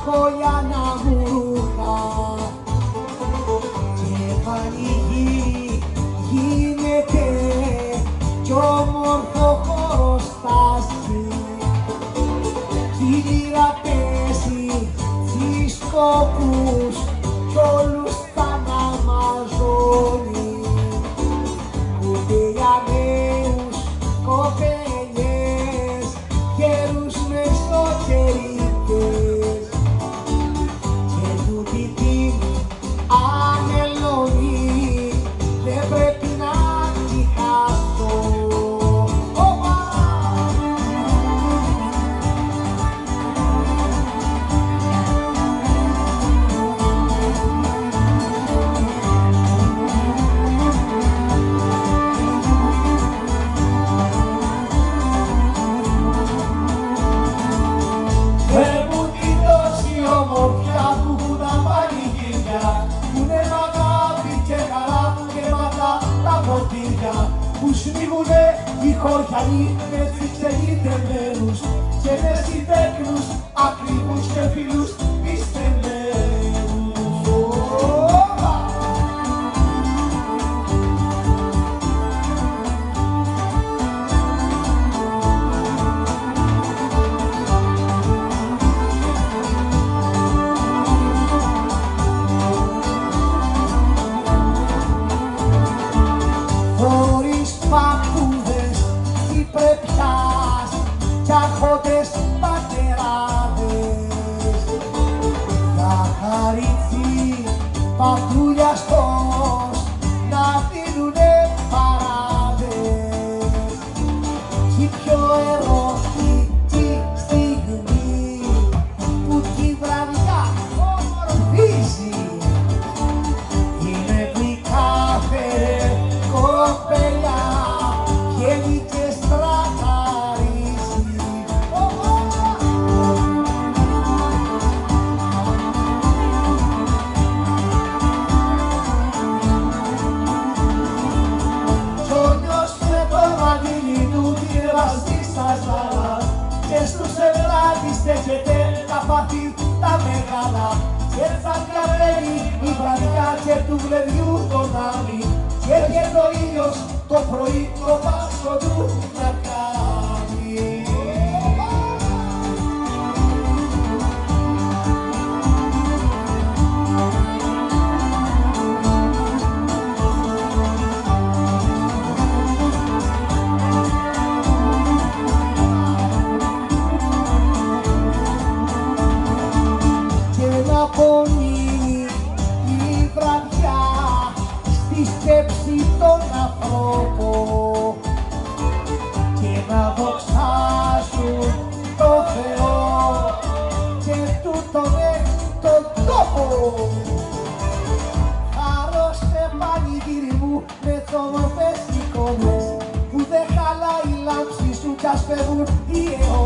κόλιανα μου ρούχα και πανηγύρι γίνεται κι όμορφο χωροστάσι κι η λύρα παίζει στις σκοπούς κι όλους τα αναμαζώνει ούτε για νέους κοπελιές γέρους μεσοκαιρίτες και τούτη την ανελώνει δεν πρέπει να τη χάσω. Που σμίγουνε οι χωριανοί με τσιξελίτευμένους και με συντέκνους ακριβούς και φίλους πιστεμένους. Παππούδες ή πρεπιάς κι άρχοντες πατεράδες για χαριτσί παππούλιαστος να δίνουνε παράδες κι η πιο ερωτική στιγμή που τη βραδιά ομορφίζει είναι που η κάθε κοπέλα βγαίνει και στραταρίζει. Κι όνιος με το μαντίλι του πειράζει στα ζάλα και στους ευλάτης στέκεται τα πάθη τα μεγάλα και θα διαβαίνει η βραδιά και του βλεδιού τον άμυ και έρχεται ο ήλιος το πρωί το πάσο του να κάνει. Και να πονεί η βραδιά στη σκέψη των ανθρώπων και να δοξάσουν το Θεό και τούτον τον τόπο. Χαρώστε πανηγύρι μου με όμορφες εικόνες που δεν χαλάει η λάμψη σου κι ας φεύγουν οι αιώνες.